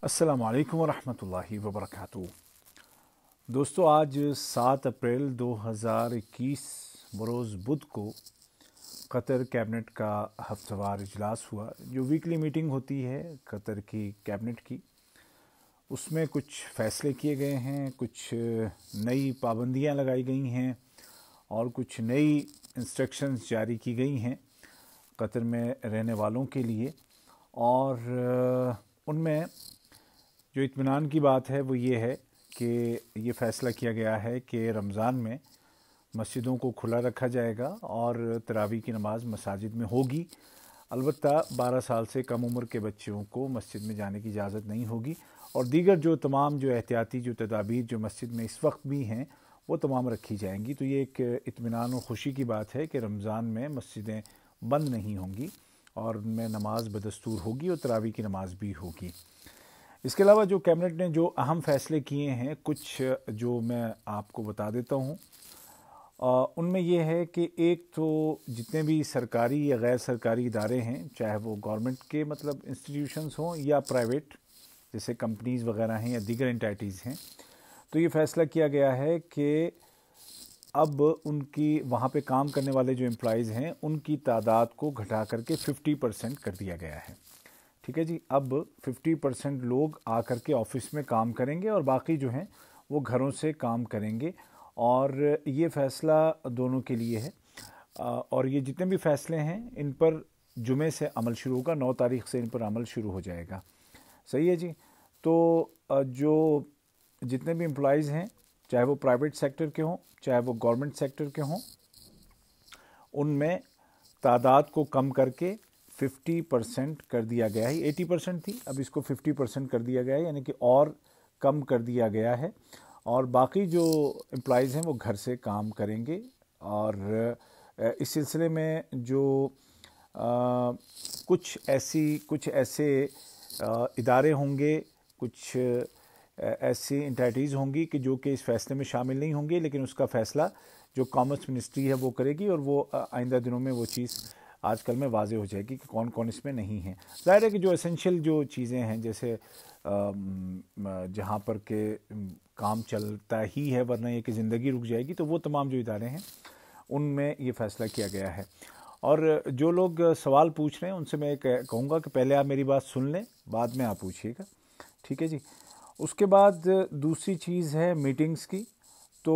अस्सलाम वालेकुम वरहमतुल्लाहि वबरकातुहू। दोस्तों, आज 7 अप्रैल 2021 बरोज़ बुध को कतर कैबिनेट का हफ्तेवार इजलास हुआ। जो वीकली मीटिंग होती है कतर की कैबिनेट की, उसमें कुछ फ़ैसले किए गए हैं, कुछ नई पाबंदियां लगाई गई हैं और कुछ नई इंस्ट्रक्शंस जारी की गई हैं कतर में रहने वालों के लिए। और उनमें जो इत्मीनान की बात है वो ये है कि ये फ़ैसला किया गया है कि रमज़ान में मस्जिदों को खुला रखा जाएगा और तरावी की नमाज़ मसाजिद में होगी। अलबत्ता 12 साल से कम उम्र के बच्चों को मस्जिद में जाने की इजाज़त नहीं होगी और दीगर जो तमाम जो एहतियाती जो तदाबीर जो मस्जिद में इस वक्त भी हैं वो तमाम रखी जाएंगी। तो ये एक इत्मीनान और ख़ुशी की बात है कि रमज़ान में मस्जिदें बंद नहीं होंगी और उनमें नमाज बदस्तूर होगी और तरावी की नमाज भी होगी। इसके अलावा जो कैबिनेट ने जो अहम फ़ैसले किए हैं, कुछ जो मैं आपको बता देता हूँ। उनमें ये है कि एक तो जितने भी सरकारी या गैर सरकारी इदारे हैं, चाहे वो गवर्नमेंट के मतलब इंस्टीट्यूशंस हों या प्राइवेट जैसे कंपनीज़ वगैरह हैं या दीगर एंटाइटीज़ हैं, तो ये फ़ैसला किया गया है कि अब उनकी वहाँ पे काम करने वाले जो एम्प्लॉइज़ हैं उनकी तादाद को घटा करके 50% कर दिया गया है। ठीक है जी, अब 50% लोग आकर के ऑफिस में काम करेंगे और बाकी जो हैं वो घरों से काम करेंगे और ये फ़ैसला दोनों के लिए है। और ये जितने भी फ़ैसले हैं इन पर जुमे से अमल शुरू होगा, 9 तारीख से इन पर अमल शुरू हो जाएगा। सही है जी। तो जो जितने भी एम्प्लॉइज़ हैं, चाहे वो प्राइवेट सेक्टर के हों चाहे वो गवर्नमेंट सेक्टर के हों, उनमें तादाद को कम करके 50% कर दिया गया है। 80% थी, अब इसको 50% कर दिया गया है, यानी कि और कम कर दिया गया है। और बाकी जो एम्प्लॉइज़ हैं वो घर से काम करेंगे। और इस सिलसिले में जो कुछ ऐसे इदारे होंगे, कुछ ऐसी एंटिटीज़ होंगी कि जो कि इस फैसले में शामिल नहीं होंगे, लेकिन उसका फ़ैसला जो कॉमर्स मिनिस्ट्री है वो करेगी और वो आइंदा दिनों में वो चीज़ आजकल में वाज़े हो जाएगी कि कौन कौन इसमें नहीं है। ज़ाहिर है कि जो एसेंशियल जो चीज़ें हैं, जैसे जहाँ पर के काम चलता ही है, वरना ये कि ज़िंदगी रुक जाएगी, तो वो तमाम जो इदारे हैं उनमें ये फ़ैसला किया गया है। और जो लोग सवाल पूछ रहे हैं उनसे मैं कहूँगा कि पहले आप मेरी बात सुन लें, बाद में आप पूछिएगा। ठीक है जी। उसके बाद दूसरी चीज़ है मीटिंग्स की। तो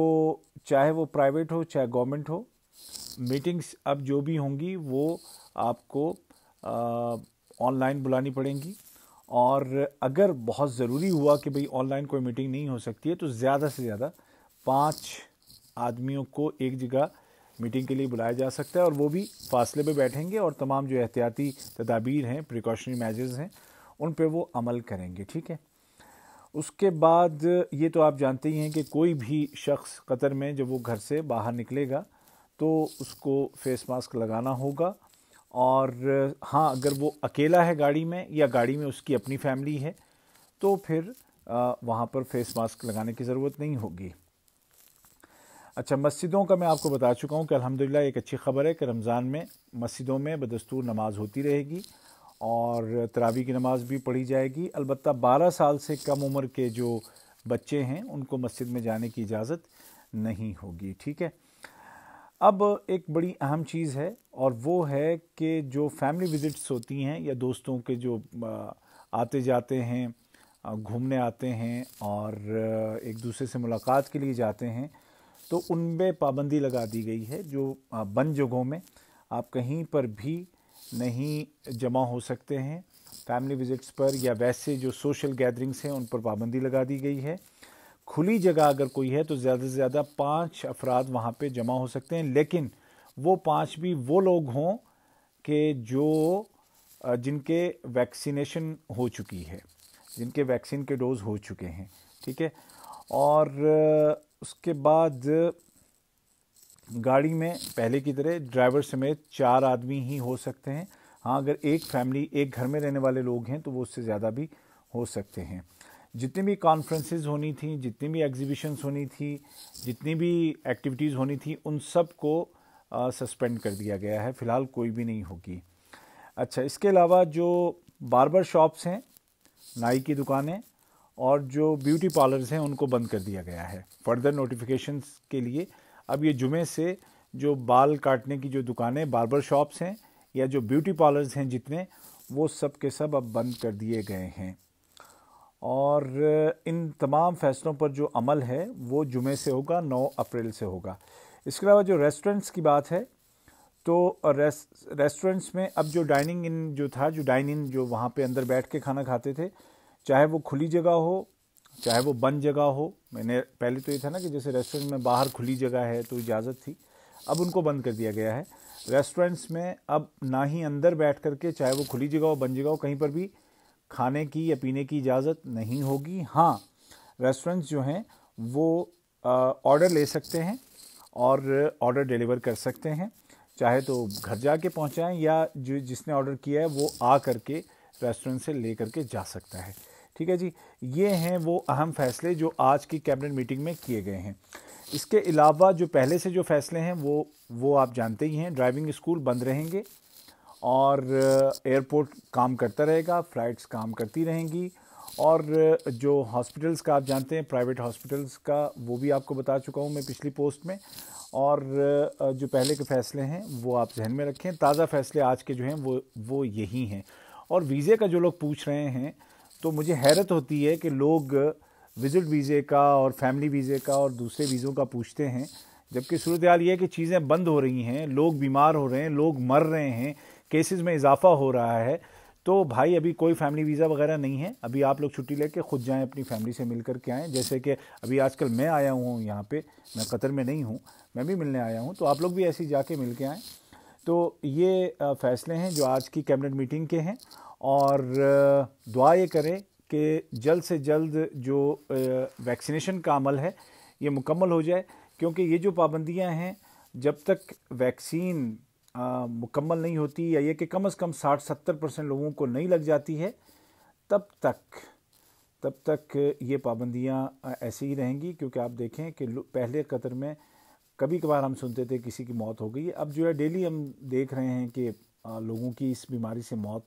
चाहे वो प्राइवेट हो चाहे गवर्नमेंट हो, मीटिंग्स अब जो भी होंगी वो आपको ऑनलाइन बुलानी पड़ेंगी। और अगर बहुत ज़रूरी हुआ कि भाई ऑनलाइन कोई मीटिंग नहीं हो सकती है, तो ज़्यादा से ज़्यादा 5 आदमियों को एक जगह मीटिंग के लिए बुलाया जा सकता है और वो भी फासले पे बैठेंगे और तमाम जो एहतियाती तदाबीर हैं, प्रिकॉशनरी मेजर्स हैं, उन पे वो अमल करेंगे। ठीक है। उसके बाद ये तो आप जानते ही हैं कि कोई भी शख्स कतर में जब वो घर से बाहर निकलेगा तो उसको फेस मास्क लगाना होगा। और हाँ, अगर वो अकेला है गाड़ी में या गाड़ी में उसकी अपनी फैमिली है तो फिर वहाँ पर फेस मास्क लगाने की ज़रूरत नहीं होगी। अच्छा, मस्जिदों का मैं आपको बता चुका हूँ कि अल्हम्दुलिल्लाह एक अच्छी ख़बर है कि रमज़ान में मस्जिदों में बदस्तूर नमाज होती रहेगी और तरावी की नमाज़ भी पढ़ी जाएगी। अलबत्ता 12 साल से कम उम्र के जो बच्चे हैं उनको मस्जिद में जाने की इजाज़त नहीं होगी। ठीक है। अब एक बड़ी अहम चीज़ है और वो है कि जो फैमिली विज़िट्स होती हैं या दोस्तों के जो आते जाते हैं, घूमने आते हैं और एक दूसरे से मुलाकात के लिए जाते हैं, तो उनमें पाबंदी लगा दी गई है। जो बंद जगहों में आप कहीं पर भी नहीं जमा हो सकते हैं फैमिली विज़िट्स पर, या वैसे जो सोशल गैदरिंग्स हैं उन पर पाबंदी लगा दी गई है। खुली जगह अगर कोई है तो ज़्यादा से ज़्यादा 5 अफराद वहाँ पे जमा हो सकते हैं, लेकिन वो 5 भी वो लोग हों कि जो जिनके वैक्सीनेशन हो चुकी है, जिनके वैक्सीन के डोज हो चुके हैं। ठीक है। और उसके बाद गाड़ी में पहले की तरह ड्राइवर समेत 4 आदमी ही हो सकते हैं। हाँ, अगर एक फैमिली एक घर में रहने वाले लोग हैं तो वो उससे ज़्यादा भी हो सकते हैं। जितनी भी कॉन्फ्रेंसेस होनी थी, जितनी भी एग्जीबिशंस होनी थी, जितनी भी एक्टिविटीज़ होनी थी, उन सब को सस्पेंड कर दिया गया है। फ़िलहाल कोई भी नहीं होगी। अच्छा, इसके अलावा जो बार्बर शॉप्स हैं नाई की दुकानें और जो ब्यूटी पार्लर्स हैं उनको बंद कर दिया गया है। फर्दर नोटिफिकेशंस के लिए अब ये जुमे से जो बाल काटने की जो दुकानें, बार्बर शॉप्स हैं या जो ब्यूटी पार्लर्स हैं जितने, वो सब के सब अब बंद कर दिए गए हैं। और इन तमाम फैसलों पर जो अमल है वो जुमे से होगा, 9 अप्रैल से होगा। इसके अलावा जो रेस्टोरेंट्स की बात है तो रेस्टोरेंट्स में अब जो डाइनिंग इन जो था, जो डाइन इन जो वहाँ पे अंदर बैठ के खाना खाते थे, चाहे वो खुली जगह हो चाहे वो बंद जगह हो। मैंने पहले तो ये था ना कि जैसे रेस्टोरेंट में बाहर खुली जगह है तो इजाज़त थी, अब उनको बंद कर दिया गया है। रेस्टोरेंट्स में अब ना ही अंदर बैठ करके, चाहे वो खुली जगह हो बंद जगह हो, कहीं पर भी खाने की या पीने की इजाज़त नहीं होगी। हाँ, रेस्टोरेंट्स जो हैं वो ऑर्डर ले सकते हैं और ऑर्डर डिलीवर कर सकते हैं, चाहे तो घर जाके पहुंचाएं या जो जिसने ऑर्डर किया है वो आ करके रेस्टोरेंट से ले करके जा सकता है। ठीक है जी, ये हैं वो अहम फैसले जो आज की कैबिनेट मीटिंग में किए गए हैं। इसके अलावा जो पहले से जो फैसले हैं वो आप जानते ही हैं। ड्राइविंग स्कूल बंद रहेंगे और एयरपोर्ट काम करता रहेगा, फ़्लाइट्स काम करती रहेंगी, और जो हॉस्पिटल्स का आप जानते हैं, प्राइवेट हॉस्पिटल्स का, वो भी आपको बता चुका हूँ मैं पिछली पोस्ट में। और जो पहले के फ़ैसले हैं वो आप जहन में रखें। ताज़ा फ़ैसले आज के जो हैं वो यही हैं। और वीज़े का जो लोग पूछ रहे हैं तो मुझे हैरत होती है कि लोग विज़िट वीज़े का और फैमिली वीज़े का और दूसरे वीज़ों का पूछते हैं, जबकि सूरत हाल ये है कि चीज़ें बंद हो रही हैं, लोग बीमार हो रहे हैं, लोग मर रहे हैं, केसेस में इजाफा हो रहा है। तो भाई अभी कोई फैमिली वीज़ा वगैरह नहीं है, अभी आप लोग छुट्टी लेके खुद जाएं, अपनी फैमिली से मिल कर के आएँ। जैसे कि अभी आजकल मैं आया हूँ यहाँ पे, मैं कतर में नहीं हूँ, मैं भी मिलने आया हूँ, तो आप लोग भी ऐसे ही जाके मिल के आएँ। तो ये फ़ैसले हैं जो आज की कैबिनेट मीटिंग के हैं, और दुआ ये करें कि जल्द से जल्द जो वैक्सीनेशन का अमल है ये मुकम्मल हो जाए, क्योंकि ये जो पाबंदियां हैं, जब तक वैक्सीन मुकम्मल नहीं होती या ये कि कम से कम 60-70% लोगों को नहीं लग जाती है, तब तक ये पाबंदियां ऐसे ही रहेंगी। क्योंकि आप देखें कि पहले कतर में कभी कभार हम सुनते थे किसी की मौत हो गई है, अब जो है डेली हम देख रहे हैं कि लोगों की इस बीमारी से मौत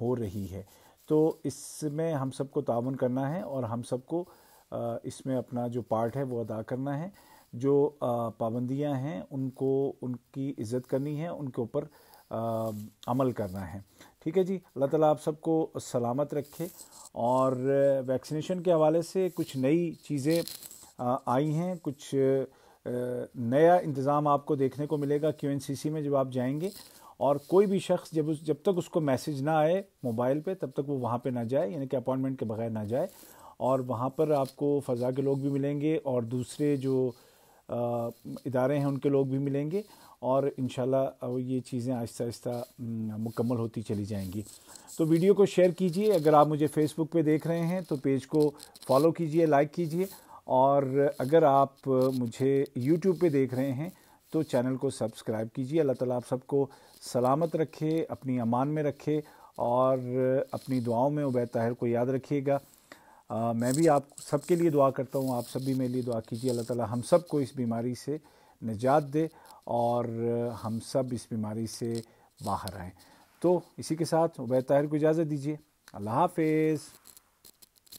हो रही है। तो इसमें हम सबको ताउन करना है और हम सबको इसमें अपना जो पार्ट है वो अदा करना है। जो पाबंदियां हैं उनको, उनकी इज़्ज़त करनी है, उनके ऊपर अमल करना है। ठीक है जी, अल्लाह ताला आप सबको सलामत रखे। और वैक्सीनेशन के हवाले से कुछ नई चीज़ें आई हैं, कुछ नया इंतज़ाम आपको देखने को मिलेगा QNCC में जब आप जाएंगे। और कोई भी शख्स जब तक उसको मैसेज ना आए मोबाइल पे, तब तक वो वहाँ पे ना जाए, यानी कि अपॉइंटमेंट के बगैर ना जाए। और वहाँ पर आपको फ़ज़ा के लोग भी मिलेंगे और दूसरे जो इदारे हैं उनके लोग भी मिलेंगे, और इंशाल्लाह ये चीज़ें आहिस्ता आहिस्ता मुकम्मल होती चली जाएंगी। तो वीडियो को शेयर कीजिए। अगर आप मुझे फेसबुक पे देख रहे हैं तो पेज को फॉलो कीजिए, लाइक कीजिए। और अगर आप मुझे यूट्यूब पे देख रहे हैं तो चैनल को सब्सक्राइब कीजिए। अल्लाह ताला आप सबको सलामत रखे, अपनी अमान में रखे, और अपनी दुआओं में उबैद ताहिर को याद रखिएगा। मैं भी आप सबके लिए दुआ करता हूँ, आप सब भी मेरे लिए दुआ कीजिए। अल्लाह ताला हम सब को इस बीमारी से निजात दे और हम सब इस बीमारी से बाहर आएँ। तो इसी के साथ उबैद ताहिर को इजाज़त दीजिए। अल्लाह हाफ़िज़।